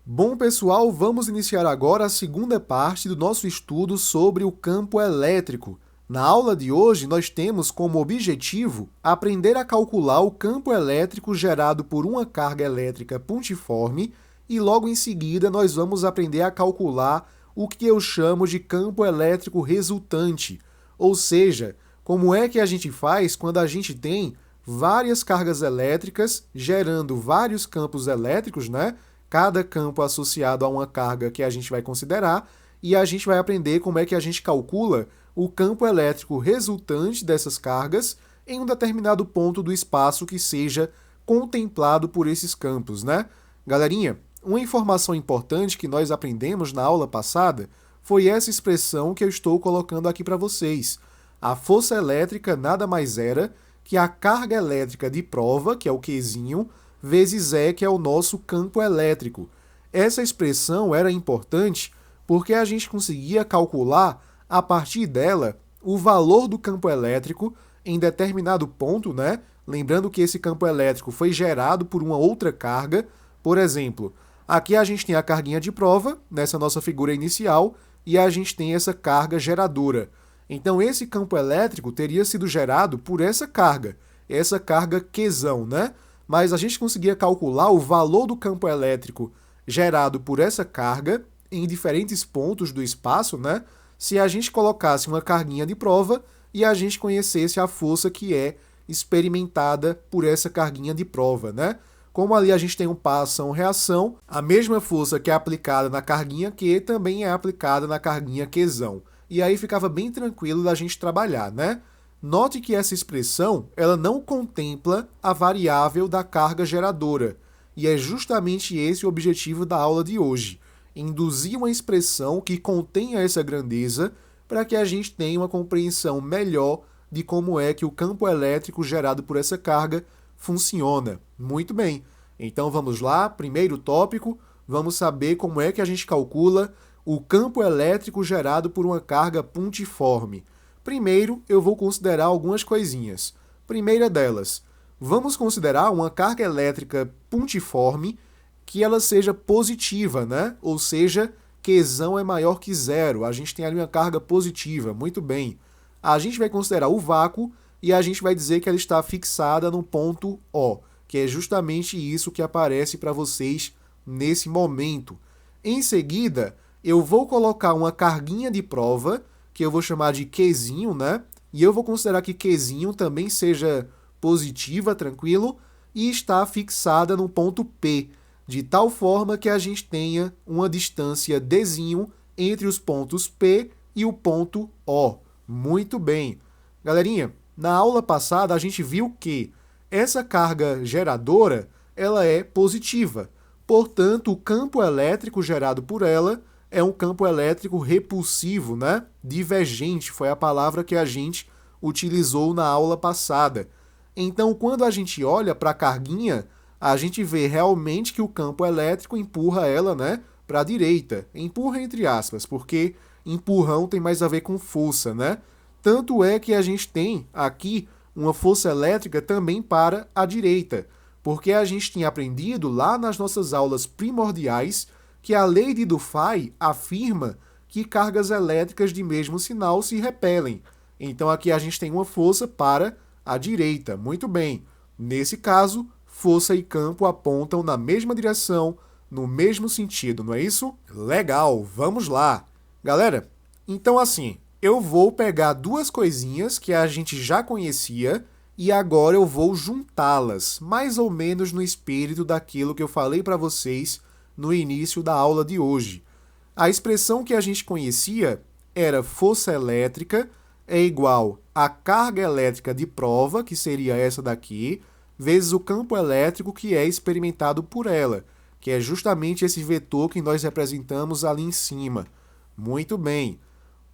Bom, pessoal, vamos iniciar agora a segunda parte do nosso estudo sobre o campo elétrico. Na aula de hoje, nós temos como objetivo aprender a calcular o campo elétrico gerado por uma carga elétrica pontiforme e logo em seguida nós vamos aprender a calcular o que eu chamo de campo elétrico resultante, ou seja, como é que a gente faz quando a gente tem várias cargas elétricas gerando vários campos elétricos, né? Cada campo associado a uma carga que a gente vai considerar, e a gente vai aprender como é que a gente calcula o campo elétrico resultante dessas cargas em um determinado ponto do espaço que seja contemplado por esses campos, né? Galerinha, uma informação importante que nós aprendemos na aula passada foi essa expressão que eu estou colocando aqui para vocês. A força elétrica nada mais era que a carga elétrica de prova, que é o Qzinho, vezes E, que é o nosso campo elétrico. Essa expressão era importante porque a gente conseguia calcular, a partir dela, o valor do campo elétrico em determinado ponto, né? Lembrando que esse campo elétrico foi gerado por uma outra carga. Por exemplo, aqui a gente tem a carguinha de prova, nessa nossa figura inicial, e a gente tem essa carga geradora. Então, esse campo elétrico teria sido gerado por essa carga Qzão, né? Mas a gente conseguia calcular o valor do campo elétrico gerado por essa carga em diferentes pontos do espaço, né? Se a gente colocasse uma carguinha de prova e a gente conhecesse a força que é experimentada por essa carguinha de prova, né? Como ali a gente tem um par ação-reação, a mesma força que é aplicada na carguinha Q também é aplicada na carguinha Qzão. E aí ficava bem tranquilo da gente trabalhar, né? Note que essa expressão ela não contempla a variável da carga geradora, e é justamente esse o objetivo da aula de hoje, induzir uma expressão que contenha essa grandeza para que a gente tenha uma compreensão melhor de como é que o campo elétrico gerado por essa carga funciona. Muito bem, então vamos lá, primeiro tópico, vamos saber como é que a gente calcula o campo elétrico gerado por uma carga pontiforme. Primeiro, eu vou considerar algumas coisinhas. Primeira delas, vamos considerar uma carga elétrica pontiforme que ela seja positiva, né? Ou seja, Qzão é maior que zero. A gente tem ali uma carga positiva, muito bem. A gente vai considerar o vácuo e a gente vai dizer que ela está fixada no ponto O, que é justamente isso que aparece para vocês nesse momento. Em seguida, eu vou colocar uma carguinha de prova, que eu vou chamar de Qzinho, né? E eu vou considerar que Qzinho também seja positiva, tranquilo, e está fixada no ponto P, de tal forma que a gente tenha uma distância Dzinho entre os pontos P e o ponto O. Muito bem. Galerinha, na aula passada a gente viu que essa carga geradora ela é positiva. Portanto, o campo elétrico gerado por ela é um campo elétrico repulsivo, né? Divergente foi a palavra que a gente utilizou na aula passada. Então, quando a gente olha para a carguinha, a gente vê realmente que o campo elétrico empurra ela, né, para a direita. Empurra entre aspas, porque empurrão tem mais a ver com força, né? Tanto é que a gente tem aqui uma força elétrica também para a direita, porque a gente tinha aprendido lá nas nossas aulas primordiais que a lei de Dufay afirma que cargas elétricas de mesmo sinal se repelem. Então aqui a gente tem uma força para a direita. Muito bem. Nesse caso, força e campo apontam na mesma direção, no mesmo sentido, não é isso? Legal, vamos lá. Galera, então assim, eu vou pegar duas coisinhas que a gente já conhecia e agora eu vou juntá-las, mais ou menos no espírito daquilo que eu falei para vocês no início da aula de hoje. A expressão que a gente conhecia era força elétrica é igual a carga elétrica de prova, que seria essa daqui, vezes o campo elétrico que é experimentado por ela, que é justamente esse vetor que nós representamos ali em cima. Muito bem.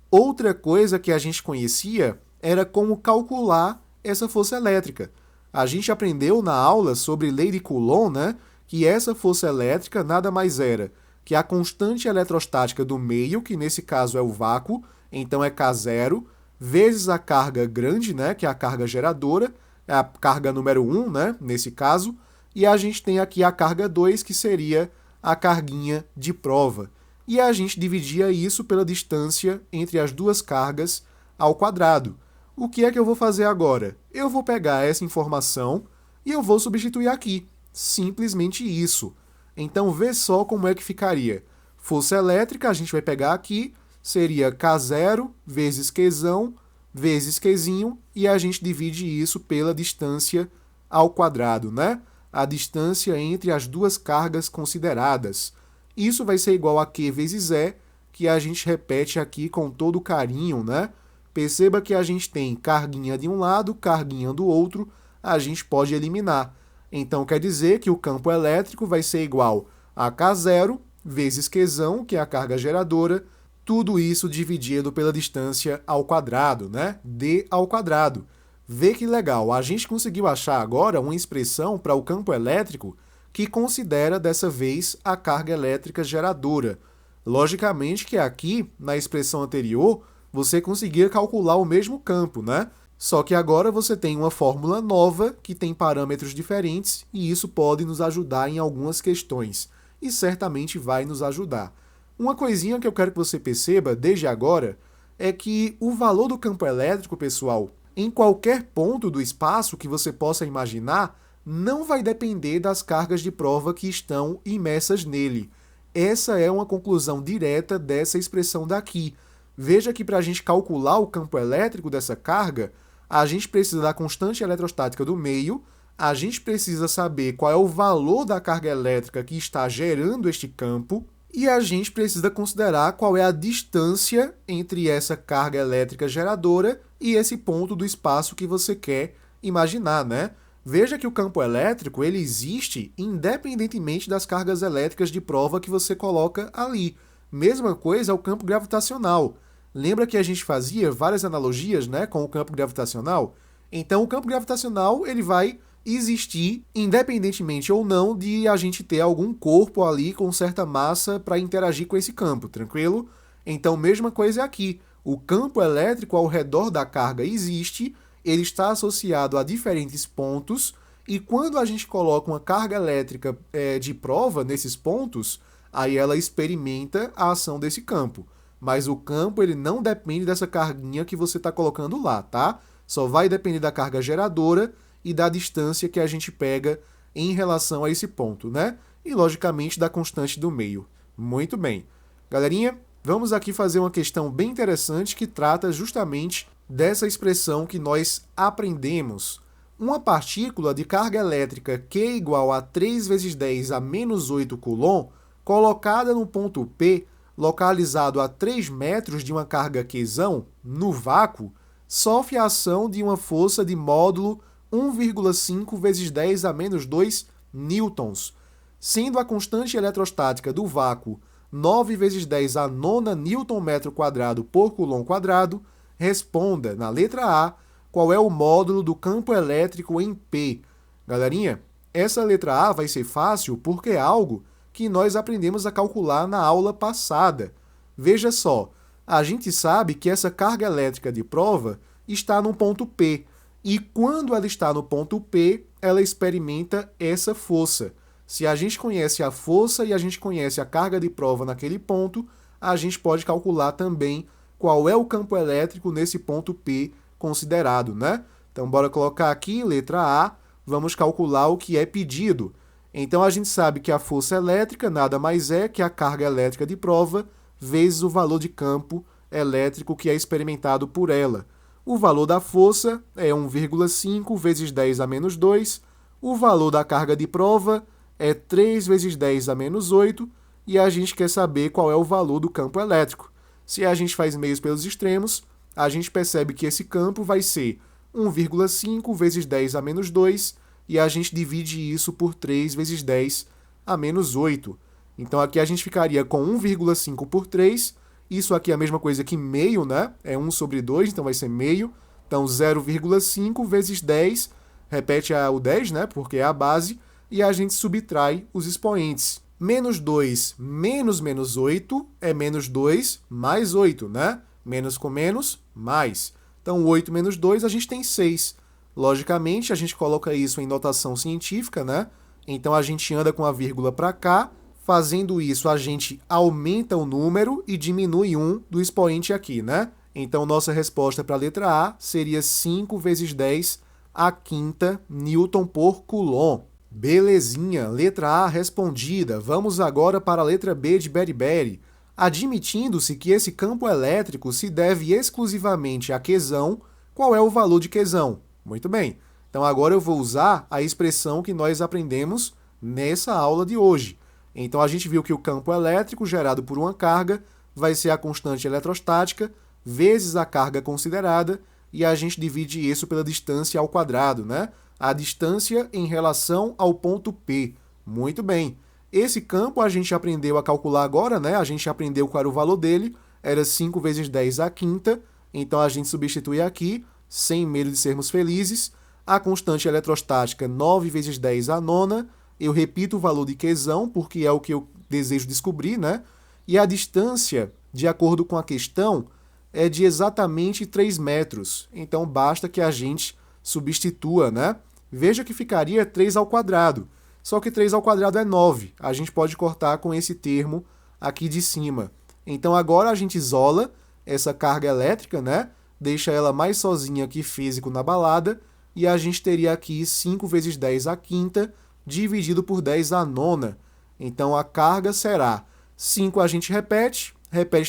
Outra coisa que a gente conhecia era como calcular essa força elétrica. A gente aprendeu na aula sobre lei de Coulomb, né? Que essa força elétrica nada mais era que a constante eletrostática do meio, que nesse caso é o vácuo, então é K0, vezes a carga grande, né, que é a carga geradora, é a carga número 1, né, nesse caso, e a gente tem aqui a carga 2, que seria a carguinha de prova. E a gente dividia isso pela distância entre as duas cargas ao quadrado. O que é que eu vou fazer agora? Eu vou pegar essa informação e eu vou substituir aqui. Simplesmente isso. Então, vê só como é que ficaria. Força elétrica, a gente vai pegar aqui, seria K0 vezes Qzão vezes Qzinho, e a gente divide isso pela distância ao quadrado, né? A distância entre as duas cargas consideradas. Isso vai ser igual a Q vezes E, que a gente repete aqui com todo carinho, né? Perceba que a gente tem carguinha de um lado, carguinha do outro, a gente pode eliminar. Então, quer dizer que o campo elétrico vai ser igual a K0 vezes Qzão, que é a carga geradora, tudo isso dividido pela distância ao quadrado, né? D ao quadrado. Vê que legal, a gente conseguiu achar agora uma expressão para o campo elétrico que considera, dessa vez, a carga elétrica geradora. Logicamente que aqui, na expressão anterior, você conseguia calcular o mesmo campo, né? Só que agora você tem uma fórmula nova que tem parâmetros diferentes e isso pode nos ajudar em algumas questões. E certamente vai nos ajudar. Uma coisinha que eu quero que você perceba desde agora é que o valor do campo elétrico, pessoal, em qualquer ponto do espaço que você possa imaginar, não vai depender das cargas de prova que estão imersas nele. Essa é uma conclusão direta dessa expressão daqui. Veja que para a gente calcular o campo elétrico dessa carga, a gente precisa da constante eletrostática do meio, a gente precisa saber qual é o valor da carga elétrica que está gerando este campo, e a gente precisa considerar qual é a distância entre essa carga elétrica geradora e esse ponto do espaço que você quer imaginar, né? Veja que o campo elétrico ele existe independentemente das cargas elétricas de prova que você coloca ali. Mesma coisa é o campo gravitacional. Lembra que a gente fazia várias analogias, né, com o campo gravitacional? Então, o campo gravitacional ele vai existir independentemente ou não de a gente ter algum corpo ali com certa massa para interagir com esse campo, tranquilo? Então, mesma coisa aqui. O campo elétrico ao redor da carga existe, ele está associado a diferentes pontos, e quando a gente coloca uma carga elétrica de prova nesses pontos, aí ela experimenta a ação desse campo. Mas o campo ele não depende dessa carguinha que você está colocando lá, tá? Só vai depender da carga geradora e da distância que a gente pega em relação a esse ponto, né? E, logicamente, da constante do meio. Muito bem. Galerinha, vamos aqui fazer uma questão bem interessante que trata justamente dessa expressão que nós aprendemos. Uma partícula de carga elétrica Q igual a 3 vezes 10 a menos 8 coulomb, colocada no ponto P, localizado a 3 metros de uma carga Qzão, no vácuo, sofre a ação de uma força de módulo 1,5 vezes 10 a menos 2 newtons, sendo a constante eletrostática do vácuo 9 vezes 10 a nona newton-metro quadrado por coulomb quadrado. Responda, na letra A, qual é o módulo do campo elétrico em P. Galerinha, essa letra A vai ser fácil porque é algo que nós aprendemos a calcular na aula passada. Veja só, a gente sabe que essa carga elétrica de prova está no ponto P, e quando ela está no ponto P, ela experimenta essa força. Se a gente conhece a força e a gente conhece a carga de prova naquele ponto, a gente pode calcular também qual é o campo elétrico nesse ponto P considerado, né? Então, bora colocar aqui, letra A, vamos calcular o que é pedido. Então, a gente sabe que a força elétrica nada mais é que a carga elétrica de prova vezes o valor de campo elétrico que é experimentado por ela. O valor da força é 1,5 vezes 10 a menos 2, o valor da carga de prova é 3 vezes 10 a menos 8, e a gente quer saber qual é o valor do campo elétrico. Se a gente faz meios pelos extremos, a gente percebe que esse campo vai ser 1,5 vezes 10 a menos 2, e a gente divide isso por 3 vezes 10 a menos 8. Então aqui a gente ficaria com 1,5 por 3, isso aqui é a mesma coisa que meio, né? É 1 sobre 2, então vai ser meio. Então 0,5 vezes 10, repete o 10, né? Porque é a base, e a gente subtrai os expoentes. Menos 2 menos menos 8 é menos 2 mais 8, né? Menos com menos, mais. Então 8 menos 2 a gente tem 6. Logicamente, a gente coloca isso em notação científica, né? Então a gente anda com a vírgula para cá, Fazendo isso, a gente aumenta o número e diminui 1 do expoente aqui, né? Então, nossa resposta para a letra A seria 5 vezes 10 à quinta Newton por Coulomb. Belezinha, letra A respondida. Vamos agora para a letra B de Beriberi. Admitindo-se que esse campo elétrico se deve exclusivamente a quesão, qual é o valor de quesão? Muito bem. Então agora eu vou usar a expressão que nós aprendemos nessa aula de hoje. Então a gente viu que o campo elétrico gerado por uma carga vai ser a constante eletrostática vezes a carga considerada, e a gente divide isso pela distância ao quadrado, né? A distância em relação ao ponto P. Muito bem. Esse campo a gente aprendeu a calcular agora, né? A gente aprendeu qual era o valor dele, era 5 vezes 10 à quinta, então a gente substitui aqui, sem medo de sermos felizes, a constante eletrostática 9 vezes 10 à nona, eu repito o valor de quesão, porque é o que eu desejo descobrir, né? E a distância, de acordo com a questão, é de exatamente 3 metros, então basta que a gente substitua, né? Veja que ficaria 3 ao quadrado. Só que 3 ao quadrado é 9. A gente pode cortar com esse termo aqui de cima. Então agora a gente isola essa carga elétrica, né? Deixa ela mais sozinha que físico na balada. E a gente teria aqui 5 vezes 10 à quinta, dividido por 10 à nona. Então a carga será 5 a gente repete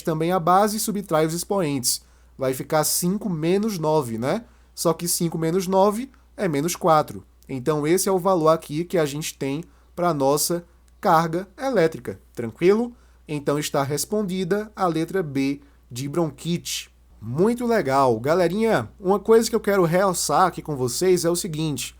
também a base e subtrai os expoentes. Vai ficar 5 menos 9, né? Só que 5 menos 9 é menos 4. Então, esse é o valor aqui que a gente tem para a nossa carga elétrica. Tranquilo? Então, está respondida a letra B de bronquite. Muito legal. Galerinha, uma coisa que eu quero realçar aqui com vocês é o seguinte.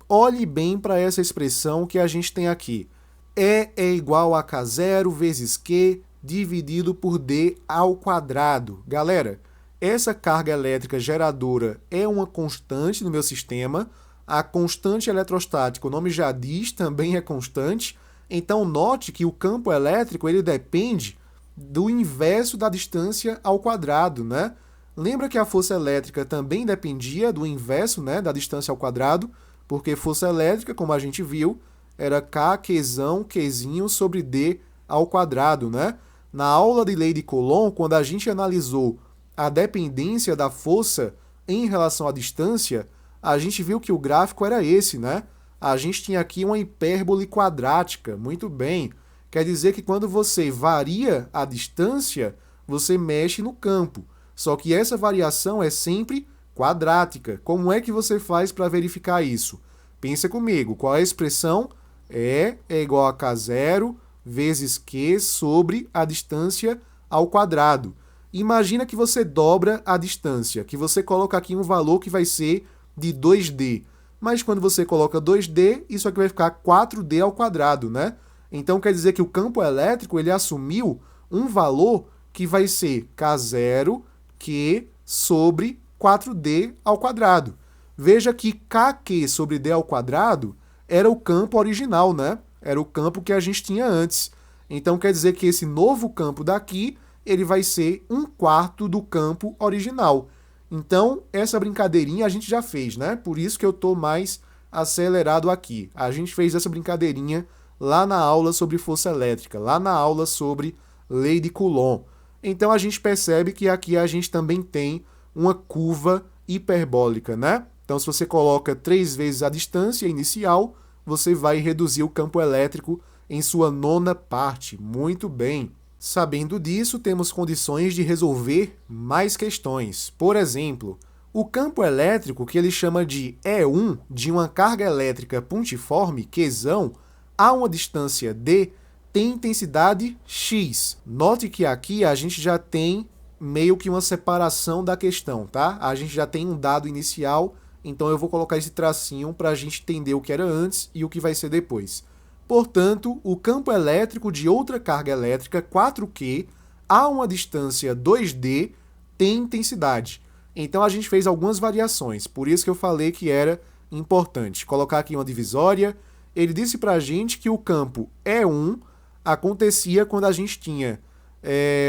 Olhe bem para essa expressão que a gente tem aqui. E é igual a K0 vezes Q dividido por D ao quadrado. Galera, essa carga elétrica geradora é uma constante no meu sistema. A constante eletrostática, o nome já diz, também é constante. Então, note que o campo elétrico ele depende do inverso da distância ao quadrado, né? Lembra que a força elétrica também dependia do inverso, né, da distância ao quadrado, porque força elétrica, como a gente viu, era K, Qzão, Qzinho sobre D ao quadrado, né? Na aula de lei de Coulomb, quando a gente analisou a dependência da força em relação à distância, a gente viu que o gráfico era esse, né? A gente tinha aqui uma hipérbole quadrática. Muito bem. Quer dizer que quando você varia a distância, você mexe no campo. Só que essa variação é sempre quadrática. Como é que você faz para verificar isso? Pensa comigo. Qual é a expressão? E é igual a K0 vezes Q sobre a distância ao quadrado. Imagina que você dobra a distância, que você coloca aqui um valor que vai ser de 2D. Mas quando você coloca 2D, isso aqui vai ficar 4D ao quadrado, né? Então quer dizer que o campo elétrico ele assumiu um valor que vai ser K0 Q sobre 4D ao quadrado. Veja que KQ sobre D ao quadrado era o campo original, né? Era o campo que a gente tinha antes. Então quer dizer que esse novo campo daqui ele vai ser 1/4 do campo original. Então, essa brincadeirinha a gente já fez, né? Por isso que eu estou mais acelerado aqui. A gente fez essa brincadeirinha lá na aula sobre força elétrica, lá na aula sobre lei de Coulomb. Então, a gente percebe que aqui a gente também tem uma curva hiperbólica, né? Então, se você coloca 3 vezes a distância inicial, você vai reduzir o campo elétrico em sua nona parte. Muito bem. Sabendo disso, temos condições de resolver mais questões. Por exemplo, o campo elétrico, que ele chama de E1, de uma carga elétrica pontiforme, Qzão, a uma distância D, tem intensidade X. Note que aqui a gente já tem meio que uma separação da questão, tá? A gente já tem um dado inicial, então eu vou colocar esse tracinho para a gente entender o que era antes e o que vai ser depois. Portanto, o campo elétrico de outra carga elétrica, 4Q, a uma distância 2D, tem intensidade. Então, a gente fez algumas variações, por isso que eu falei que era importante. Colocar aqui uma divisória. Ele disse para a gente que o campo E1 acontecia quando a gente tinha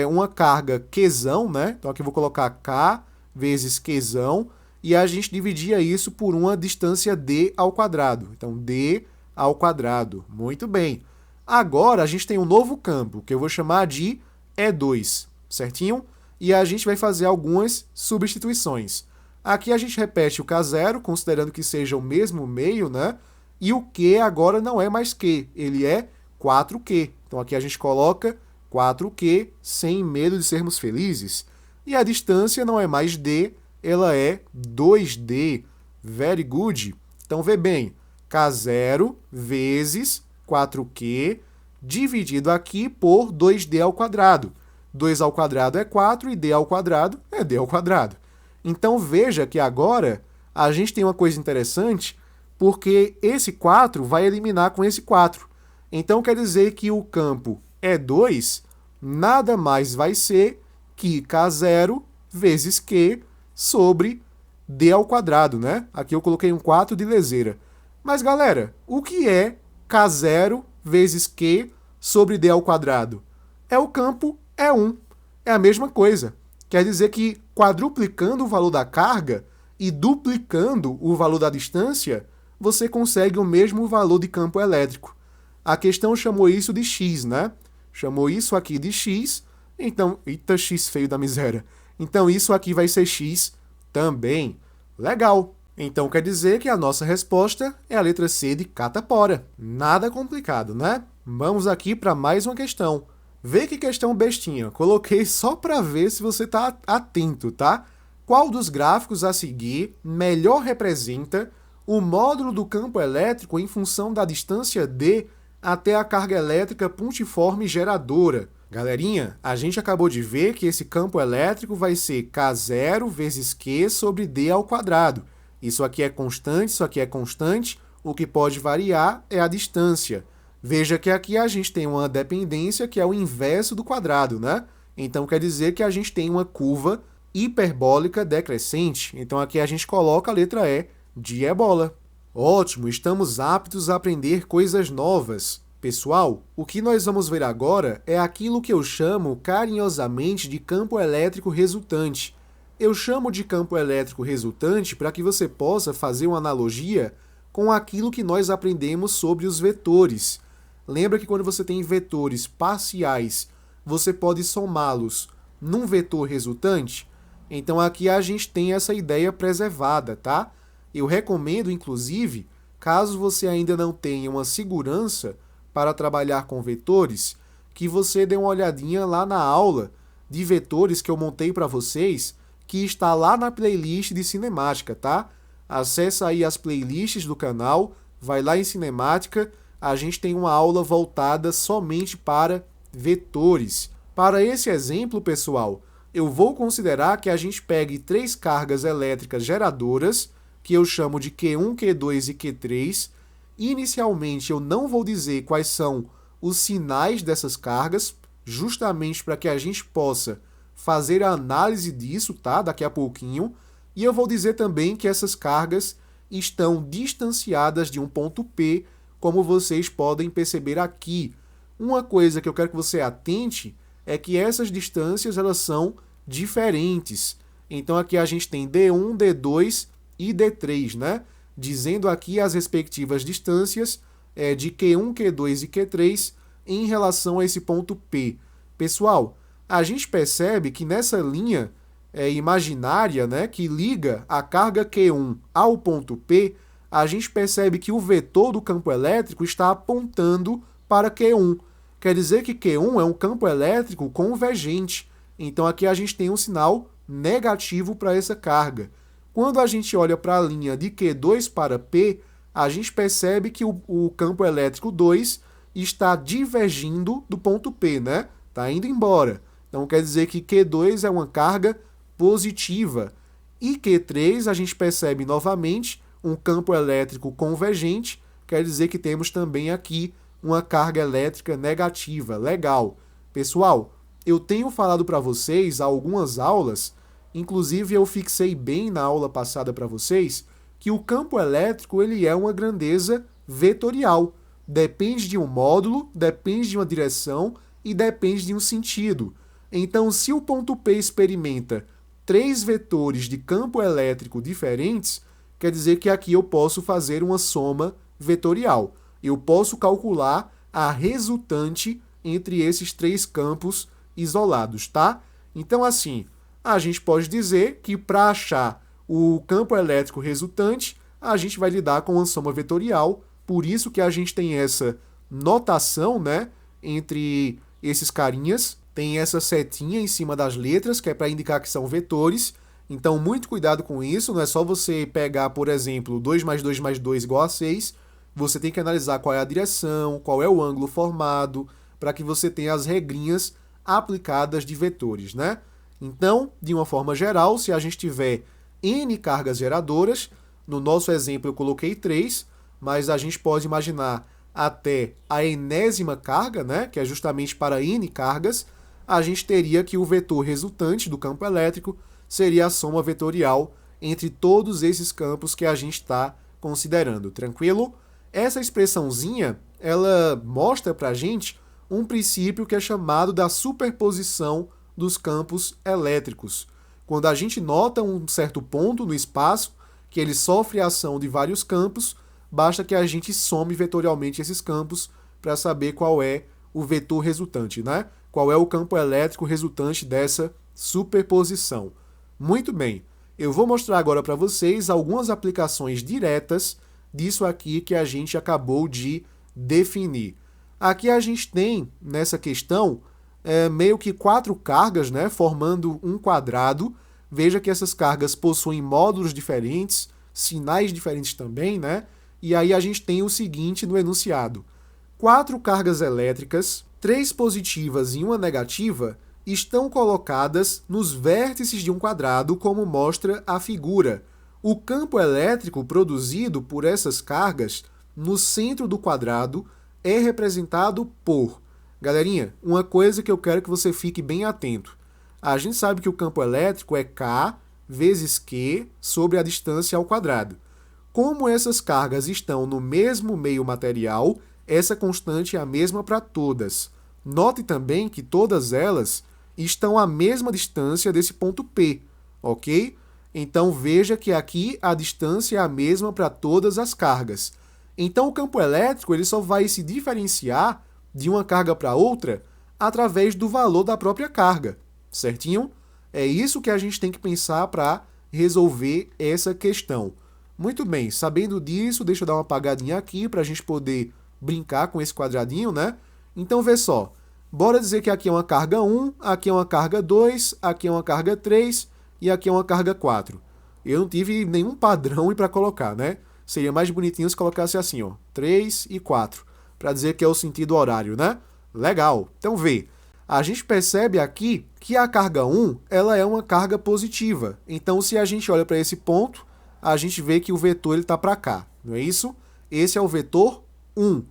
uma carga Qzão, né? Então, aqui eu vou colocar K vezes Qzão, e a gente dividia isso por uma distância D ao quadrado. Então, D ao quadrado. Muito bem. Agora a gente tem um novo campo, que eu vou chamar de E2, certinho? E a gente vai fazer algumas substituições. Aqui a gente repete o K0, considerando que seja o mesmo meio, né? E o Q agora não é mais Q, ele é 4Q. Então aqui a gente coloca 4Q sem medo de sermos felizes. E a distância não é mais D, ela é 2D. Very good. Então vê bem, K0 vezes 4Q dividido aqui por 2D ao quadrado. 2 ao quadrado é 4 e D ao quadrado é D ao quadrado. Então veja que agora a gente tem uma coisa interessante, porque esse 4 vai eliminar com esse 4. Então quer dizer que o campo E2 nada mais vai ser que K0 vezes Q sobre D ao quadrado, né? Aqui eu coloquei um 4 de leseira. Mas, galera, o que é K0 vezes Q sobre D ao quadrado? É o campo E1. É a mesma coisa. Quer dizer que quadruplicando o valor da carga e duplicando o valor da distância, você consegue o mesmo valor de campo elétrico. A questão chamou isso de X, né? Chamou isso aqui de X, então... Eita, X feio da miséria. Então isso aqui vai ser X também. Legal. Então quer dizer que a nossa resposta é a letra C de catapora. Nada complicado, né? Vamos aqui para mais uma questão. Vê que questão bestinha. Coloquei só para ver se você está atento, tá? Qual dos gráficos a seguir melhor representa o módulo do campo elétrico em função da distância D até a carga elétrica pontiforme geradora? Galerinha, a gente acabou de ver que esse campo elétrico vai ser K0 vezes Q sobre D ao quadrado. Isso aqui é constante, isso aqui é constante. O que pode variar é a distância. Veja que aqui a gente tem uma dependência que é o inverso do quadrado, né? Então quer dizer que a gente tem uma curva hiperbólica decrescente. Então aqui a gente coloca a letra E de ebola. Ótimo, estamos aptos a aprender coisas novas. Pessoal, o que nós vamos ver agora é aquilo que eu chamo carinhosamente de campo elétrico resultante. Eu chamo de campo elétrico resultante para que você possa fazer uma analogia com aquilo que nós aprendemos sobre os vetores. Lembra que quando você tem vetores parciais, você pode somá-los num vetor resultante? Então aqui a gente tem essa ideia preservada, tá? Eu recomendo, inclusive, caso você ainda não tenha uma segurança para trabalhar com vetores, que você dê uma olhadinha lá na aula de vetores que eu montei para vocês, que está lá na playlist de cinemática, tá? Acesse aí as playlists do canal, vai lá em cinemática, a gente tem uma aula voltada somente para vetores. Para esse exemplo, pessoal, eu vou considerar que a gente pegue 3 cargas elétricas geradoras, que eu chamo de Q1, Q2 e Q3. Inicialmente, eu não vou dizer quais são os sinais dessas cargas, justamente para que a gente possa fazer a análise disso, tá? Daqui a pouquinho. E eu vou dizer também que essas cargas estão distanciadas de um ponto P, como vocês podem perceber aqui. Uma coisa que eu quero que você atente é que essas distâncias elas são diferentes. Então aqui a gente tem D1, D2 e D3, né? Dizendo aqui as respectivas distâncias de Q1, Q2 e Q3 em relação a esse ponto P. Pessoal, a gente percebe que nessa linha imaginária, né, que liga a carga Q1 ao ponto P, a gente percebe que o vetor do campo elétrico está apontando para Q1. Quer dizer que Q1 é um campo elétrico convergente. Então aqui a gente tem um sinal negativo para essa carga. Quando a gente olha para a linha de Q2 para P, a gente percebe que o campo elétrico 2 está divergindo do ponto P, né? Está indo embora. Então quer dizer que Q2 é uma carga positiva. E Q3 a gente percebe novamente um campo elétrico convergente, quer dizer que temos também aqui uma carga elétrica negativa. Legal. Pessoal, eu tenho falado para vocês há algumas aulas, inclusive eu fixei bem na aula passada para vocês, que o campo elétrico ele é uma grandeza vetorial. Depende de um módulo, depende de uma direção e depende de um sentido. Então, se o ponto P experimenta 3 vetores de campo elétrico diferentes, quer dizer que aqui eu posso fazer uma soma vetorial. Eu posso calcular a resultante entre esses três campos isolados, tá? Então, assim, a gente pode dizer que para achar o campo elétrico resultante, a gente vai lidar com uma soma vetorial, por isso que a gente tem essa notação, né, entre esses carinhas, tem essa setinha em cima das letras, que é para indicar que são vetores. Então, muito cuidado com isso, não é só você pegar, por exemplo, 2 mais 2 mais 2 igual a 6, você tem que analisar qual é a direção, qual é o ângulo formado, para que você tenha as regrinhas aplicadas de vetores, né? Então, de uma forma geral, se a gente tiver N cargas geradoras, no nosso exemplo eu coloquei 3, mas a gente pode imaginar até a enésima carga, né, que é justamente para N cargas, a gente teria que o vetor resultante do campo elétrico seria a soma vetorial entre todos esses campos que a gente está considerando, tranquilo? Essa expressãozinha, ela mostra para a gente um princípio que é chamado da superposição dos campos elétricos. Quando a gente nota um certo ponto no espaço, que ele sofre a ação de vários campos, basta que a gente some vetorialmente esses campos para saber qual é o vetor resultante, né? Qual é o campo elétrico resultante dessa superposição. Muito bem, eu vou mostrar agora para vocês algumas aplicações diretas disso aqui que a gente acabou de definir. Aqui a gente tem, nessa questão, meio que 4 cargas, né, formando um quadrado. Veja que essas cargas possuem módulos diferentes, sinais diferentes também, né? E aí a gente tem o seguinte no enunciado. 4 cargas elétricas, 3 positivas e uma negativa, estão colocadas nos vértices de um quadrado, como mostra a figura. O campo elétrico produzido por essas cargas no centro do quadrado é representado por... Galerinha, uma coisa que eu quero que você fique bem atento. A gente sabe que o campo elétrico é K vezes Q sobre a distância ao quadrado. Como essas cargas estão no mesmo meio material, essa constante é a mesma para todas. Note também que todas elas estão à mesma distância desse ponto P, ok? Então veja que aqui a distância é a mesma para todas as cargas. Então o campo elétrico ele só vai se diferenciar de uma carga para outra através do valor da própria carga, certinho? É isso que a gente tem que pensar para resolver essa questão. Muito bem, sabendo disso, deixa eu dar uma apagadinha aqui para a gente poder brincar com esse quadradinho, né? Então, vê só. Bora dizer que aqui é uma carga 1, aqui é uma carga 2, aqui é uma carga 3 e aqui é uma carga 4. Eu não tive nenhum padrão para colocar, né? Seria mais bonitinho se colocasse assim, ó, 3 e 4, para dizer que é o sentido horário, né? Legal. Então, vê. A gente percebe aqui que a carga 1 ela é uma carga positiva. Então, se a gente olha para esse ponto, a gente vê que o vetor está para cá, não é isso? Esse é o vetor 1.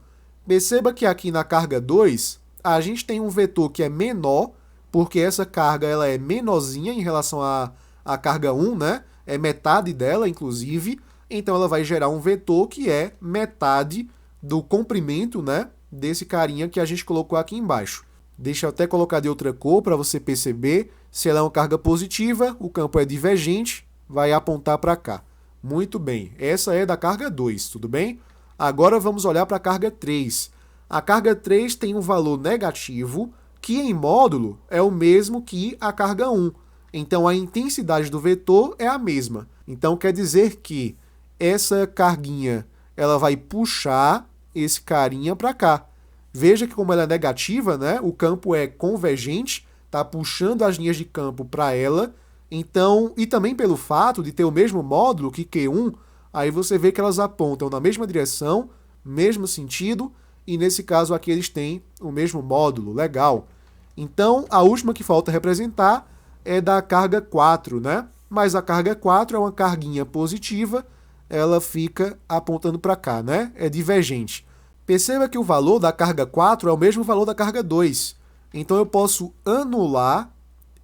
Perceba que aqui na carga 2, a gente tem um vetor que é menor, porque essa carga ela é menorzinha em relação à carga 1, né? É metade dela, inclusive. Então, ela vai gerar um vetor que é metade do comprimento, né, desse carinha que a gente colocou aqui embaixo. Deixa eu até colocar de outra cor para você perceber. Se ela é uma carga positiva, o campo é divergente, vai apontar para cá. Muito bem, essa é da carga 2, tudo bem? Agora vamos olhar para a carga 3. A carga 3 tem um valor negativo, que em módulo é o mesmo que a carga 1. Então a intensidade do vetor é a mesma. Então quer dizer que essa carguinha ela vai puxar esse carinha para cá. Veja que como ela é negativa, né, o campo é convergente, está puxando as linhas de campo para ela. Então, e também pelo fato de ter o mesmo módulo que Q1, aí você vê que elas apontam na mesma direção, mesmo sentido, e nesse caso aqui eles têm o mesmo módulo, legal. Então, a última que falta representar é da carga 4, né? Mas a carga 4 é uma carguinha positiva, ela fica apontando para cá, né? É divergente. Perceba que o valor da carga 4 é o mesmo valor da carga 2. Então, eu posso anular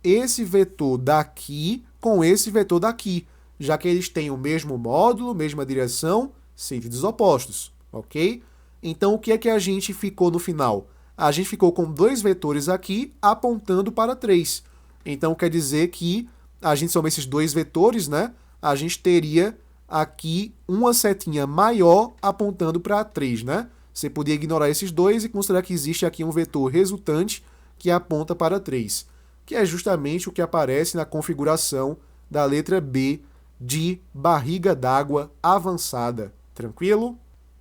esse vetor daqui com esse vetor daqui, já que eles têm o mesmo módulo, mesma direção, sentidos opostos, ok? Então, o que é que a gente ficou no final? A gente ficou com 2 vetores aqui apontando para 3. Então, quer dizer que a gente soma esses 2 vetores, né? A gente teria aqui uma setinha maior apontando para 3, né? Você podia ignorar esses dois e considerar que existe aqui um vetor resultante que aponta para 3, que é justamente o que aparece na configuração da letra B de barriga d'água avançada. Tranquilo?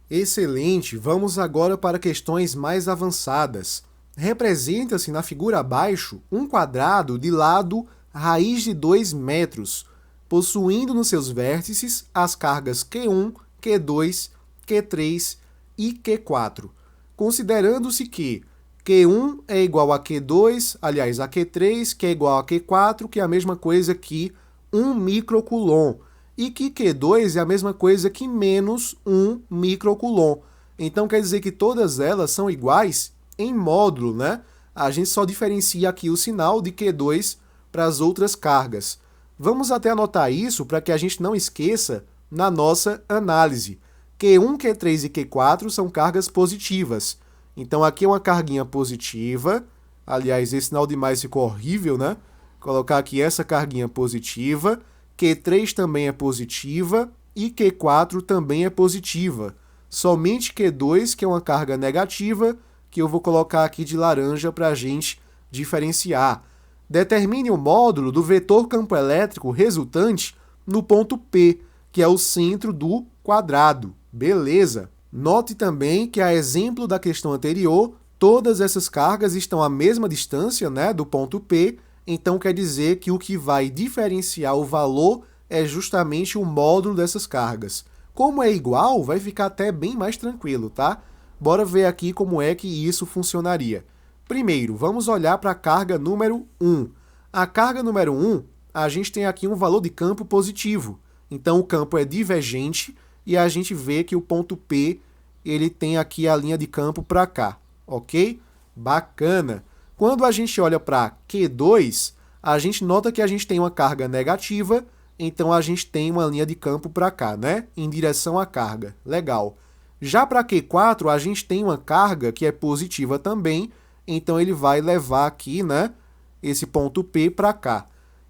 Excelente! Vamos agora para questões mais avançadas. Representa-se na figura abaixo um quadrado de lado raiz de 2 metros, possuindo nos seus vértices as cargas Q1, Q2, Q3 e Q4, considerando-se que Q1 é igual a Q2, aliás, a Q3, que é igual a Q4, que é a mesma coisa que 1 microcoulomb, e que Q2 é a mesma coisa que menos 1 microcoulomb. Então quer dizer que todas elas são iguais em módulo, né? A gente só diferencia aqui o sinal de Q2 para as outras cargas. Vamos até anotar isso para que a gente não esqueça na nossa análise. Q1, Q3 e Q4 são cargas positivas. Então aqui é uma carguinha positiva. Aliás, esse sinal de mais ficou horrível, né? Colocar aqui essa carguinha positiva. Q3 também é positiva e Q4 também é positiva. Somente Q2, que é uma carga negativa, que eu vou colocar aqui de laranja para a gente diferenciar. Determine o módulo do vetor campo elétrico resultante no ponto P, que é o centro do quadrado. Beleza! Note também que, a exemplo da questão anterior, todas essas cargas estão à mesma distância, né, do ponto P, então quer dizer que o que vai diferenciar o valor é justamente o módulo dessas cargas. Como é igual, vai ficar até bem mais tranquilo, tá? Bora ver aqui como é que isso funcionaria. Primeiro, vamos olhar para a carga número 1. A carga número 1, a gente tem aqui um valor de campo positivo. Então, o campo é divergente e a gente vê que o ponto P, ele tem aqui a linha de campo para cá, ok? Bacana! Quando a gente olha para Q2, a gente nota que a gente tem uma carga negativa, então a gente tem uma linha de campo para cá, né? Em direção à carga. Legal. Já para Q4, a gente tem uma carga que é positiva também, então ele vai levar aqui, né, esse ponto P para cá.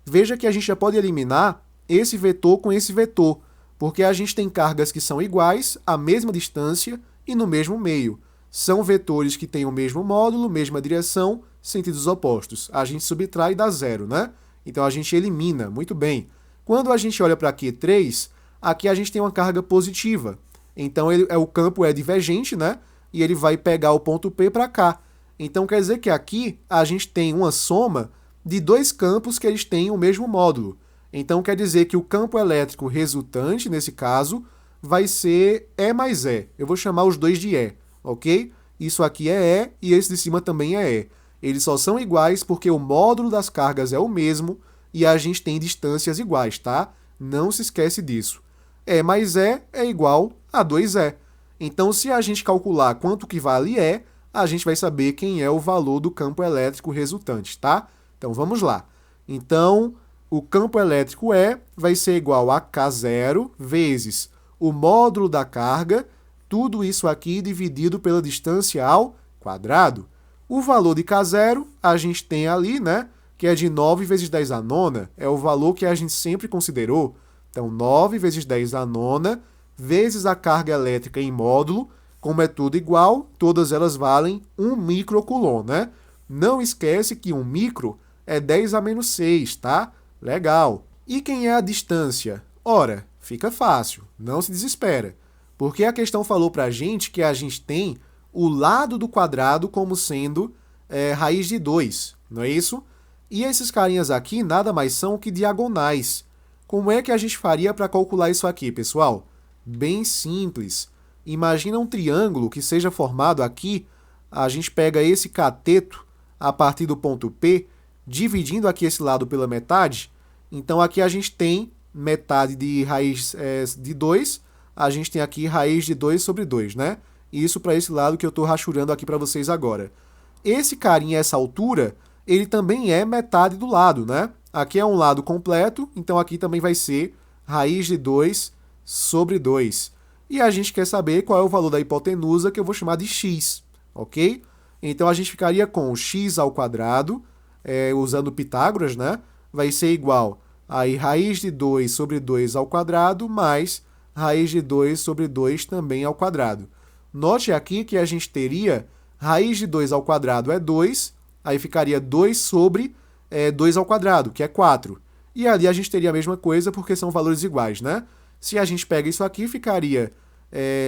Veja que a gente já pode eliminar esse vetor com esse vetor, porque a gente tem cargas que são iguais, à mesma distância e no mesmo meio. São vetores que têm o mesmo módulo, mesma direção, sentidos opostos. A gente subtrai e dá zero, né? Então a gente elimina, muito bem. Quando a gente olha para Q3, aqui a gente tem uma carga positiva. Então o campo é divergente, né? E ele vai pegar o ponto P para cá. Então quer dizer que aqui a gente tem uma soma de dois campos que eles têm o mesmo módulo. Então quer dizer que o campo elétrico resultante, nesse caso, vai ser E mais E. Eu vou chamar os dois de E, ok? Isso aqui é E e esse de cima também é E. Eles só são iguais porque o módulo das cargas é o mesmo e a gente tem distâncias iguais, tá? Não se esquece disso. E mais E é igual a 2E. Então, se a gente calcular quanto que vale E, a gente vai saber quem é o valor do campo elétrico resultante, tá? Então, vamos lá. Então, o campo elétrico E vai ser igual a K0 vezes o módulo da carga, tudo isso aqui dividido pela distância ao quadrado. O valor de K0 a gente tem ali, né? Que é de 9 vezes 10 à nona, é o valor que a gente sempre considerou. Então, 9 vezes 10 à nona vezes a carga elétrica em módulo, como é tudo igual, todas elas valem 1 microcoulomb, né? Não esquece que 1 micro é 10 a menos 6, tá? Legal. E quem é a distância? Ora, fica fácil, não se desespera, porque a questão falou pra gente que a gente tem o lado do quadrado como sendo raiz de 2, não é isso? E esses carinhas aqui nada mais são que diagonais. Como é que a gente faria para calcular isso aqui, pessoal? Bem simples. Imagina um triângulo que seja formado aqui, a gente pega esse cateto a partir do ponto P, dividindo aqui esse lado pela metade. Então aqui a gente tem metade de raiz de 2, a gente tem aqui raiz de 2 sobre 2, né? Isso para esse lado que eu estou rachurando aqui para vocês agora. Esse carinha, essa altura, ele também é metade do lado, né? Aqui é um lado completo, então aqui também vai ser raiz de 2 sobre 2. E a gente quer saber qual é o valor da hipotenusa, que eu vou chamar de x, ok? Então a gente ficaria com x ao quadrado, usando Pitágoras, né? Vai ser igual a raiz de 2 sobre 2 ao quadrado, mais raiz de 2 sobre 2 também ao quadrado. Note aqui que a gente teria raiz de 2 ao quadrado é 2, aí ficaria 2 sobre 2 ao quadrado, que é 4. E ali a gente teria a mesma coisa porque são valores iguais, né? Se a gente pega isso aqui, ficaria...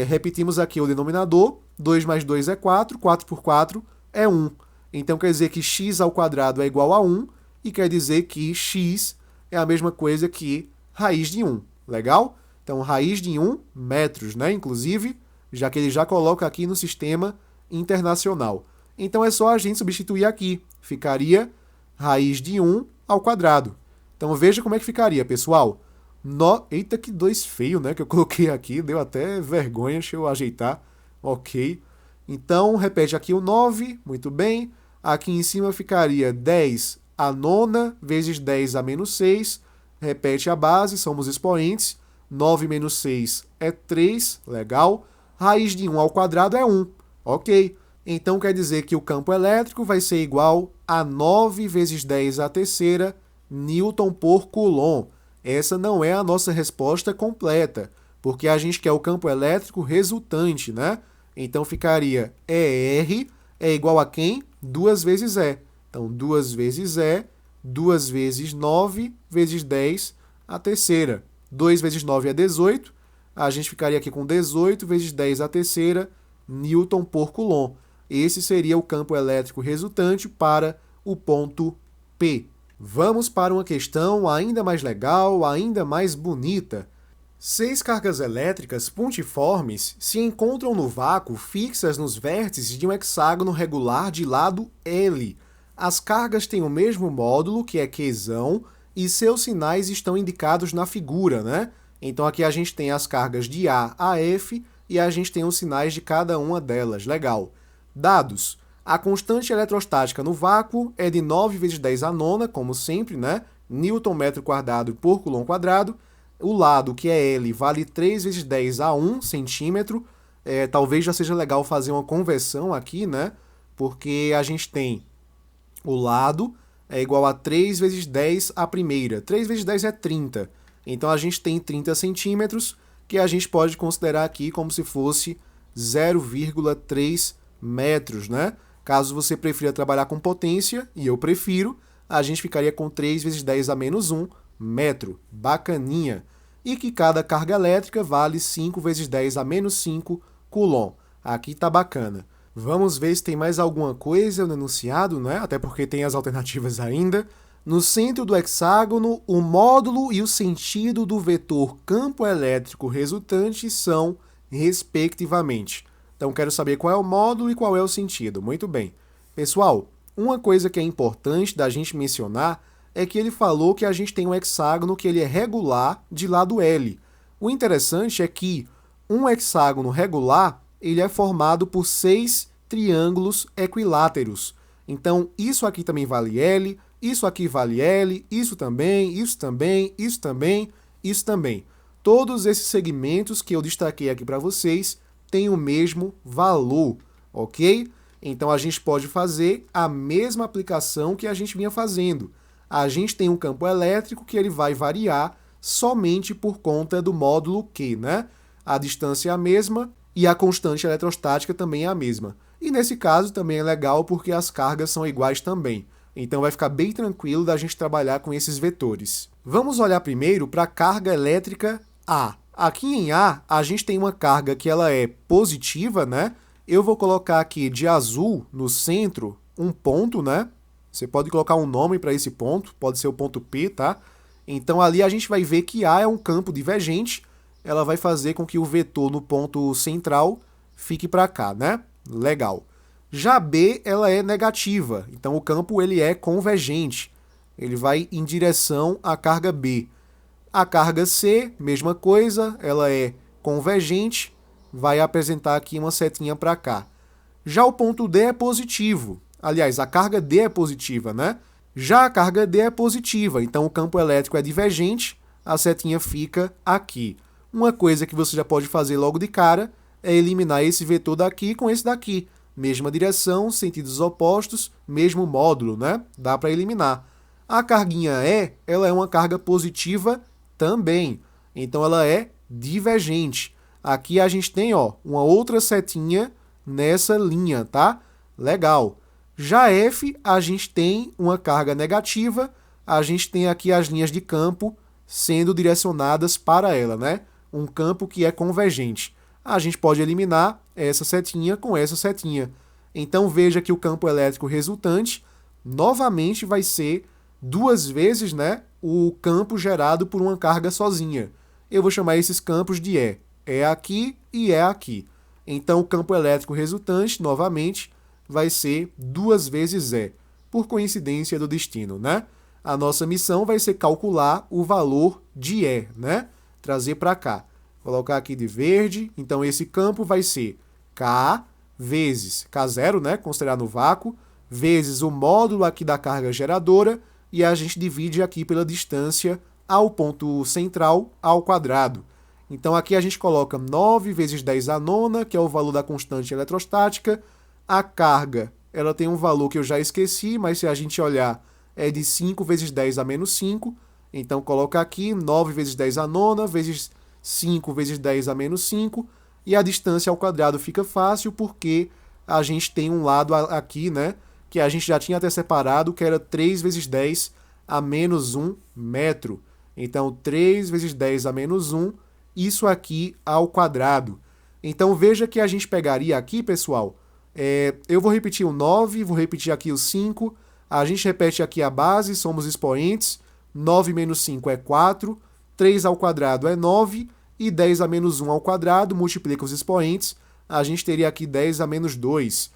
repetimos aqui o denominador, 2 mais 2 é 4, 4 por 4 é 1. Então quer dizer que x ao quadrado é igual a 1, e quer dizer que x é a mesma coisa que raiz de 1. Legal? Então, raiz de 1 metros, né? Inclusive, já que ele já coloca aqui no sistema internacional. Então, é só a gente substituir aqui. Ficaria raiz de 1 ao quadrado. Então, veja como é que ficaria, pessoal. Eita, que 2 feio, né? Que eu coloquei aqui. Deu até vergonha. Deixa eu ajeitar. Ok. Então, repete aqui o 9. Muito bem. Aqui em cima ficaria 10 a nona vezes 10 a menos 6. Repete a base, somos expoentes. 9 menos 6 é 3. Legal. Raiz de 1 ao quadrado é 1. Ok. Então, quer dizer que o campo elétrico vai ser igual a 9 vezes 10 à terceira Newton por Coulomb. Essa não é a nossa resposta completa, porque a gente quer o campo elétrico resultante, né? Então, ficaria ER é igual a quem? 2 vezes E. Então, 2 vezes E, 2 vezes 9 vezes 10 à terceira. 2 vezes 9 é 18. A gente ficaria aqui com 18 vezes 10 à terceira Newton por Coulomb. Esse seria o campo elétrico resultante para o ponto P. Vamos para uma questão ainda mais legal, ainda mais bonita. 6 cargas elétricas pontiformes se encontram no vácuo fixas nos vértices de um hexágono regular de lado L. As cargas têm o mesmo módulo, que é Qzão, e seus sinais estão indicados na figura, né? Então aqui a gente tem as cargas de A a F e a gente tem os sinais de cada uma delas. Legal. Dados. A constante eletrostática no vácuo é de 9 vezes 10 a nona, como sempre, né? Newton metro quadrado por Coulomb quadrado. O lado, que é L, vale 3 vezes 10 a 1 centímetro. Talvez já seja legal fazer uma conversão aqui, né? Porque a gente tem o lado é igual a 3 vezes 10 a primeira. 3 vezes 10 é 30. Então, a gente tem 30 centímetros, que a gente pode considerar aqui como se fosse 0,3 metros, né? Caso você prefira trabalhar com potência, e eu prefiro, a gente ficaria com 3 vezes 10 a menos 1 metro. Bacaninha. E que cada carga elétrica vale 5 vezes 10 a menos 5 Coulomb. Aqui tá bacana. Vamos ver se tem mais alguma coisa no enunciado, né? Até porque tem as alternativas ainda. No centro do hexágono, o módulo e o sentido do vetor campo elétrico resultante são, respectivamente. Então, quero saber qual é o módulo e qual é o sentido. Muito bem. Pessoal, uma coisa que é importante da gente mencionar é que ele falou que a gente tem um hexágono que ele é regular de lado L. O interessante é que um hexágono regular ele é formado por 6 triângulos equiláteros. Então, isso aqui também vale L, isso aqui vale L, isso também, isso também, isso também, isso também. Todos esses segmentos que eu destaquei aqui para vocês têm o mesmo valor, ok? Então, a gente pode fazer a mesma aplicação que a gente vinha fazendo. A gente tem um campo elétrico que ele vai variar somente por conta do módulo Q, né? A distância é a mesma e a constante eletrostática também é a mesma. E nesse caso também é legal porque as cargas são iguais também. Então vai ficar bem tranquilo da gente trabalhar com esses vetores. Vamos olhar primeiro para a carga elétrica A. Aqui em A, a gente tem uma carga que ela é positiva, né? Eu vou colocar aqui de azul no centro um ponto, né? Você pode colocar um nome para esse ponto, pode ser o ponto P, tá? Então ali a gente vai ver que A é um campo divergente, ela vai fazer com que o vetor no ponto central fique para cá, né? Legal. Já B, ela é negativa, então o campo ele é convergente, ele vai em direção à carga B. A carga C, mesma coisa, ela é convergente, vai apresentar aqui uma setinha para cá. Já o ponto D é positivo, aliás, a carga D é positiva, né? Já a carga D é positiva, então o campo elétrico é divergente, a setinha fica aqui. Uma coisa que você já pode fazer logo de cara é eliminar esse vetor daqui com esse daqui. Mesma direção, sentidos opostos, mesmo módulo, né? Dá para eliminar. A carguinha E, ela é uma carga positiva também. Então, ela é divergente. Aqui a gente tem, ó, uma outra setinha nessa linha, tá? Legal. Já F, a gente tem uma carga negativa, a gente tem aqui as linhas de campo sendo direcionadas para ela, né? Um campo que é convergente. A gente pode eliminar essa setinha com essa setinha. Então veja que o campo elétrico resultante novamente vai ser duas vezes, né, o campo gerado por uma carga sozinha. Eu vou chamar esses campos de E. É aqui e é aqui. Então o campo elétrico resultante, novamente, vai ser duas vezes E, por coincidência do destino, né? A nossa missão vai ser calcular o valor de E, né? Trazer para cá. Vou colocar aqui de verde, então esse campo vai ser K vezes K0, né? Considerar no vácuo, vezes o módulo aqui da carga geradora, e a gente divide aqui pela distância ao ponto central ao quadrado. Então aqui a gente coloca 9 vezes 10 à nona, que é o valor da constante eletrostática. A carga, ela tem um valor que eu já esqueci, mas se a gente olhar, é de 5 vezes 10 a menos 5. Então coloca aqui 9 vezes 10 à nona, vezes 5 vezes 10 a menos 5. E a distância ao quadrado fica fácil, porque a gente tem um lado aqui, né, que a gente já tinha até separado, que era 3 vezes 10 a menos 1 metro. Então 3 vezes 10 a menos 1, isso aqui ao quadrado. Então veja que a gente pegaria aqui, pessoal, eu vou repetir o 9, vou repetir aqui o 5, a gente repete aqui a base, somos expoentes, 9 menos 5 é 4, 3 ao quadrado é 9, e 10 a menos 1 ao quadrado, multiplica os expoentes, a gente teria aqui 10 a menos 2.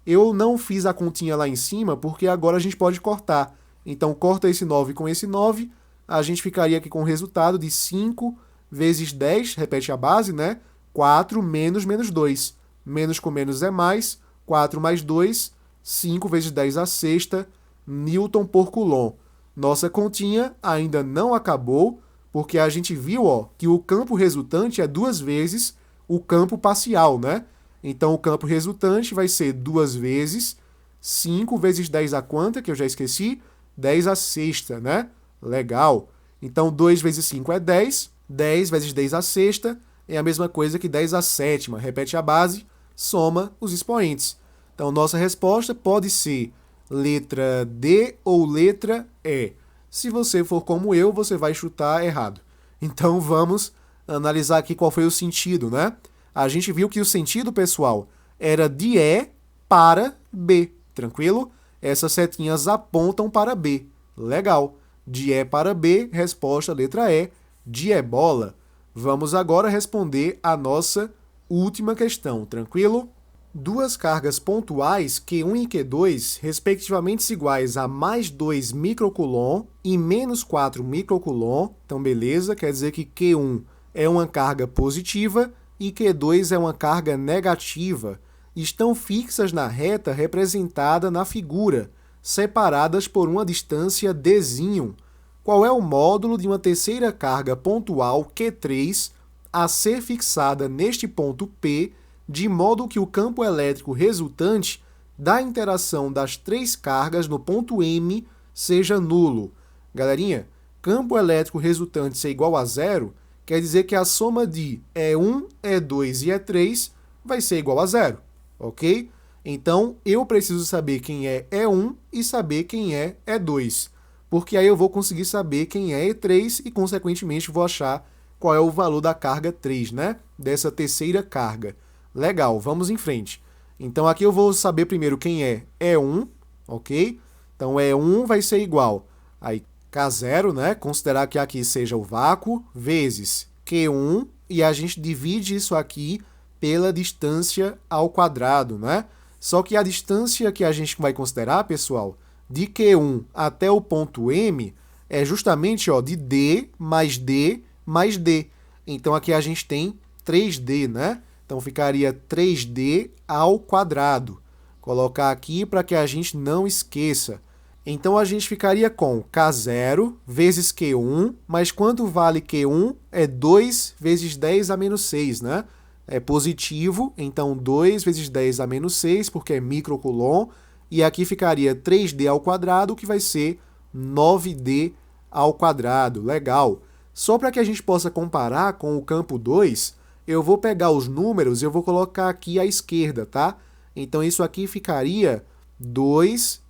Eu não fiz a continha lá em cima, porque agora a gente pode cortar. Então corta esse 9 com esse 9, a gente ficaria aqui com o resultado de 5 vezes 10, repete a base, né? 4 menos menos 2. Menos com menos é mais, 4 mais 2, 5 vezes 10 à sexta, Newton por Coulomb. Nossa continha ainda não acabou, porque a gente viu, ó, que o campo resultante é duas vezes o campo parcial, né? Então o campo resultante vai ser duas vezes 5 vezes 10 a quanta, que eu já esqueci? 10 à sexta, né? Legal. Então 2 vezes 5 é 10, 10 vezes 10 à sexta é a mesma coisa que 10 à sétima. Repete a base, soma os expoentes. Então, nossa resposta pode ser letra D ou letra E. Se você for como eu, você vai chutar errado. Então, vamos analisar aqui qual foi o sentido, né? A gente viu que o sentido, pessoal, era de E para B. Tranquilo? Essas setinhas apontam para B. Legal. De E para B, resposta letra E, de ebola. Vamos agora responder a nossa última questão, tranquilo? Duas cargas pontuais, Q1 e Q2, respectivamente iguais a mais 2 microcoulomb e menos 4 microcoulomb. Então, beleza, quer dizer que Q1 é uma carga positiva e Q2 é uma carga negativa. Estão fixas na reta representada na figura, separadas por uma distância dzinho. Qual é o módulo de uma terceira carga pontual Q3 a ser fixada neste ponto P, de modo que o campo elétrico resultante da interação das três cargas no ponto M seja nulo? Galerinha, campo elétrico resultante ser igual a zero, quer dizer que a soma de E1, E2 e E3 vai ser igual a zero, ok? Então, eu preciso saber quem é E1 e saber quem é E2, porque aí eu vou conseguir saber quem é E3 e, consequentemente, vou achar qual é o valor da carga 3, né? Dessa terceira carga. Legal, vamos em frente. Então, aqui eu vou saber primeiro quem é E1, ok? Então, E1 vai ser igual a K0, né? Considerar que aqui seja o vácuo, vezes Q1, e a gente divide isso aqui pela distância ao quadrado, né? Só que a distância que a gente vai considerar, pessoal, de Q1 até o ponto M é justamente, ó, de D mais D mais D. Então, aqui a gente tem 3D, né? Então, ficaria 3D ao quadrado. Colocar aqui para que a gente não esqueça. Então, a gente ficaria com K0 vezes Q1, mas quanto vale Q1? É 2 vezes 10 a menos 6, né? É positivo, então 2 vezes 10 a menos 6, porque é microcoulomb, e aqui ficaria 3D ao quadrado, que vai ser 9D ao quadrado. Legal. Só para que a gente possa comparar com o campo 2, eu vou pegar os números e eu vou colocar aqui à esquerda, tá? Então, isso aqui ficaria 2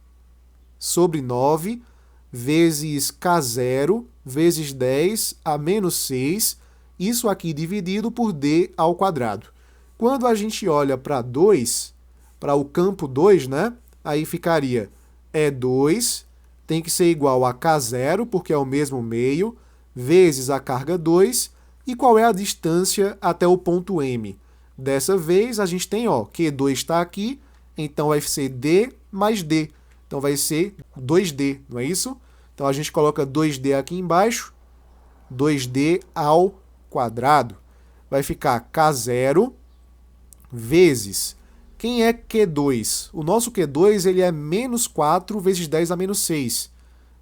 sobre 9 vezes K0 vezes 10 a menos 6, isso aqui dividido por D ao quadrado. Quando a gente olha para 2, para o campo 2, né? Aí ficaria E2 tem que ser igual a K0, porque é o mesmo meio, vezes a carga 2. E qual é a distância até o ponto M? Dessa vez, a gente tem, ó, Q2 está aqui, então vai ser D mais D. Então vai ser 2D, não é isso? Então a gente coloca 2D aqui embaixo, 2D ao quadrado. Vai ficar K0 vezes... Quem é Q2? O nosso Q2 ele é menos 4 vezes 10 a menos 6.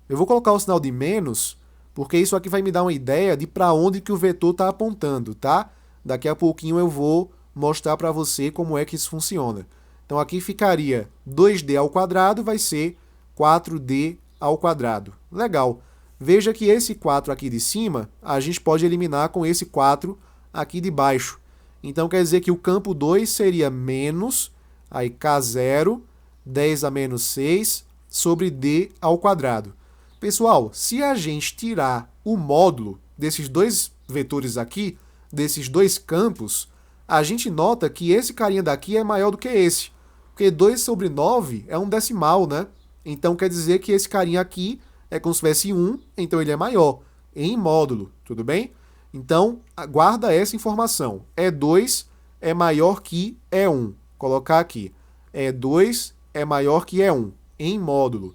Eu vou colocar o sinal de menos, porque isso aqui vai me dar uma ideia de para onde que o vetor está apontando, tá? Daqui a pouquinho eu vou mostrar para você como é que isso funciona. Então aqui ficaria 2D ao quadrado, vai ser 4D ao quadrado. Legal. Veja que esse 4 aqui de cima, a gente pode eliminar com esse 4 aqui de baixo. Então, quer dizer que o campo 2 seria menos, aí K0, 10 a menos 6, sobre D ao quadrado. Pessoal, se a gente tirar o módulo desses dois vetores aqui, desses dois campos, a gente nota que esse carinha daqui é maior do que esse. Porque 2 sobre 9 é um decimal, né? Então, quer dizer que esse carinha aqui é como se tivesse 1, então ele é maior, em módulo, tudo bem? Então, guarda essa informação. E2 é maior que E1. Colocar aqui. E2 é maior que E1, em módulo.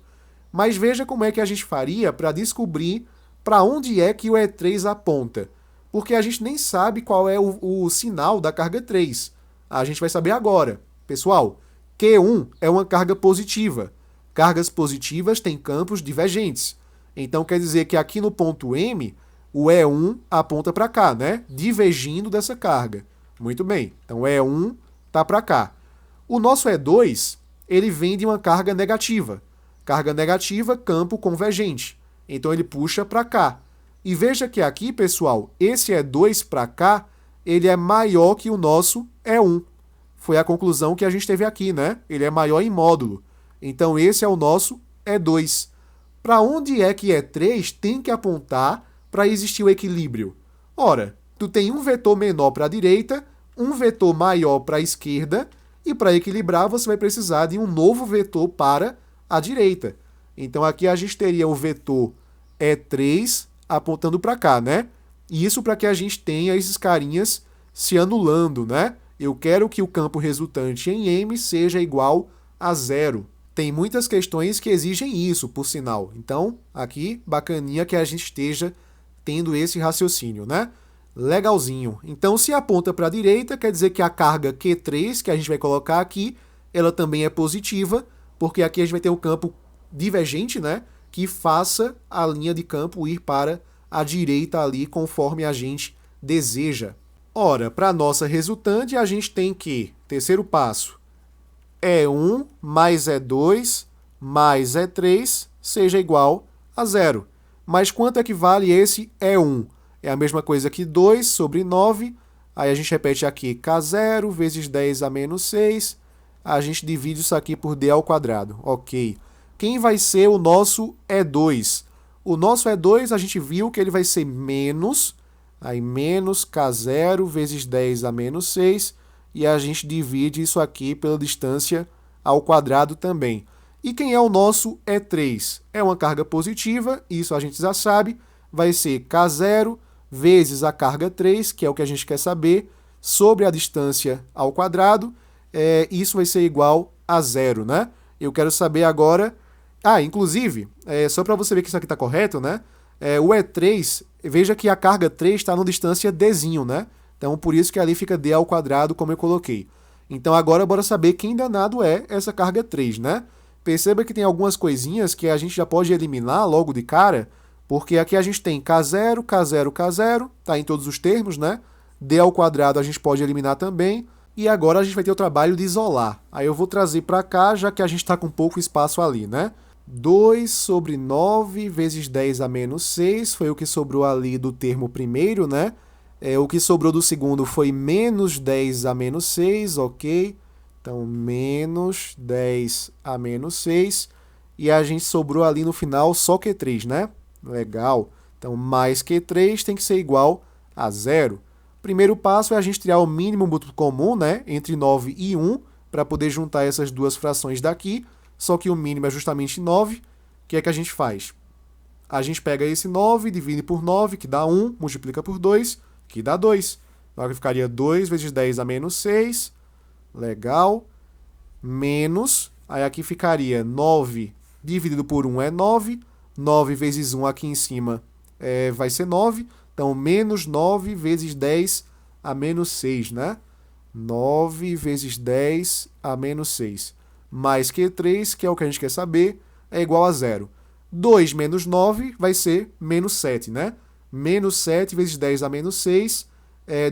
Mas veja como é que a gente faria para descobrir para onde é que o E3 aponta. Porque a gente nem sabe qual é o sinal da carga 3. A gente vai saber agora. Pessoal, Q1 é uma carga positiva. Cargas positivas têm campos divergentes. Então, quer dizer que aqui no ponto M, o E1 aponta para cá, né? Divergindo dessa carga. Muito bem. Então, E1 está para cá. O nosso E2, ele vem de uma carga negativa. Carga negativa, campo convergente. Então, ele puxa para cá. E veja que aqui, pessoal, esse E2 para cá, ele é maior que o nosso E1. Foi a conclusão que a gente teve aqui, né? Ele é maior em módulo. Então, esse é o nosso E2. Para onde é que E3 tem que apontar para existir o equilíbrio? Ora, tu tem um vetor menor para a direita, um vetor maior para a esquerda, e para equilibrar você vai precisar de um novo vetor para a direita. Então aqui a gente teria o vetor E3 apontando para cá, né? E isso para que a gente tenha esses carinhas se anulando, né? Eu quero que o campo resultante em M seja igual a 0. Tem muitas questões que exigem isso, por sinal. Então, aqui, bacaninha que a gente esteja tendo esse raciocínio, né? Legalzinho. Então, se aponta para a direita, quer dizer que a carga Q3, que a gente vai colocar aqui, ela também é positiva, porque aqui a gente vai ter um campo divergente, né? Que faça a linha de campo ir para a direita ali, conforme a gente deseja. Ora, para a nossa resultante, a gente tem que, terceiro passo, E1 mais E2 mais E3 seja igual a 0. Mas quanto equivale esse E1? É a mesma coisa que 2 sobre 9. Aí a gente repete aqui K0 vezes 10 a menos 6. A gente divide isso aqui por D ao quadrado. Ok. Quem vai ser o nosso E2? O nosso E2 a gente viu que ele vai ser menos, aí menos K0 vezes 10 a menos 6. E a gente divide isso aqui pela distância ao quadrado também. E quem é o nosso E3? É uma carga positiva, isso a gente já sabe, vai ser K0 vezes a carga 3, que é o que a gente quer saber, sobre a distância ao quadrado, isso vai ser igual a 0, né? Eu quero saber agora... inclusive, só para você ver que isso aqui está correto, né? O E3, veja que a carga 3 está na distância Dzinho, né? Então, por isso que ali fica D ao quadrado, como eu coloquei. Então, agora, bora saber quem danado é essa carga 3, né? Perceba que tem algumas coisinhas que a gente já pode eliminar logo de cara, porque aqui a gente tem K0, K0, K0, tá em todos os termos, né? D ao quadrado a gente pode eliminar também. E agora a gente vai ter o trabalho de isolar. Aí eu vou trazer para cá, já que a gente está com pouco espaço ali, né? 2 sobre 9 vezes 10 a menos 6 foi o que sobrou ali do termo primeiro, né? O que sobrou do segundo foi menos 10 a menos 6, ok? Então, menos 10 a menos 6. E a gente sobrou ali no final só Q3, né? Legal. Então, mais Q3 tem que ser igual a zero. Primeiro passo é a gente tirar o mínimo múltiplo comum, né? Entre 9 e 1, para poder juntar essas duas frações daqui. Só que o mínimo é justamente 9. O que é que a gente faz? A gente pega esse 9, divide por 9, que dá 1, multiplica por 2, que dá 2. Então, ficaria 2 vezes 10 a menos 6. Legal. Menos, aí aqui ficaria 9 dividido por 1 é 9. 9 vezes 1 aqui em cima vai ser 9. Então, menos 9 vezes 10 a menos 6, né? 9 vezes 10 a menos 6. Mais Q3, que é o que a gente quer saber, é igual a zero. 2 menos 9 vai ser menos 7, né? Menos 7 vezes 10 a menos 6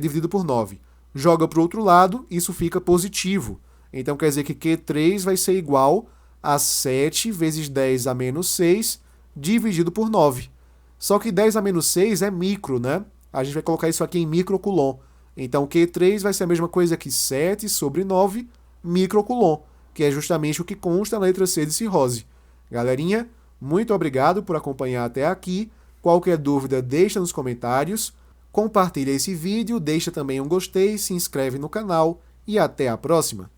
dividido por 9. Joga para o outro lado, isso fica positivo. Então, quer dizer que Q3 vai ser igual a 7 vezes 10 a menos 6 dividido por 9. Só que 10 a menos 6 é micro, né? A gente vai colocar isso aqui em microcoulomb. Então, Q3 vai ser a mesma coisa que 7 sobre 9 microcoulomb, que é justamente o que consta na letra C de cirrose. Galerinha, muito obrigado por acompanhar até aqui. Qualquer dúvida, deixa nos comentários. Compartilha esse vídeo, deixa também um gostei, se inscreve no canal e até a próxima!